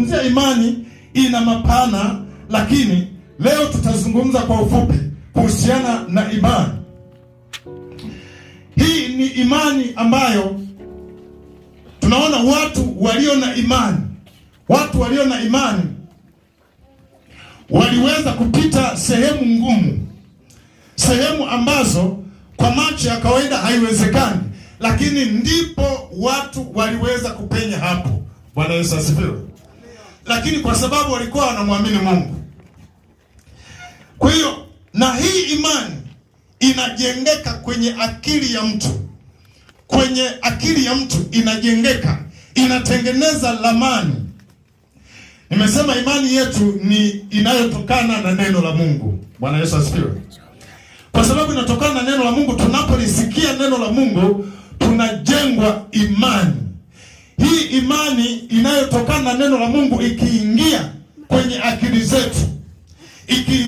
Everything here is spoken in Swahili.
Tunapozungumzia imani ina mapana, lakini leo tutazungumza kwa ufupi kuhusiana na imani. Hii ni imani ambayo tunaona watu walio na imani waliweza kupita sehemu ngumu, sehemu ambazo kwa macho ya kawaida haiwezekani, lakini ndipo watu waliweza kupenya hapo. Bwana Yesu asifiwe. Lakini kwa sababu walikuwa wanamwamini Mungu. Kwa hiyo na hii imani inajengeka kwenye akili ya mtu. Kwenye akili ya mtu inajengeka, inatengeneza lamani. Nimesema imani yetu ni inayotokana na neno la Mungu. Bwana Yesu asifiwe. Kwa sababu inatokana na neno la Mungu, tunapolisikia neno la Mungu tunajengwa imani. Hii imani inayotokana na neno la Mungu ikiingia kwenye akili zetu,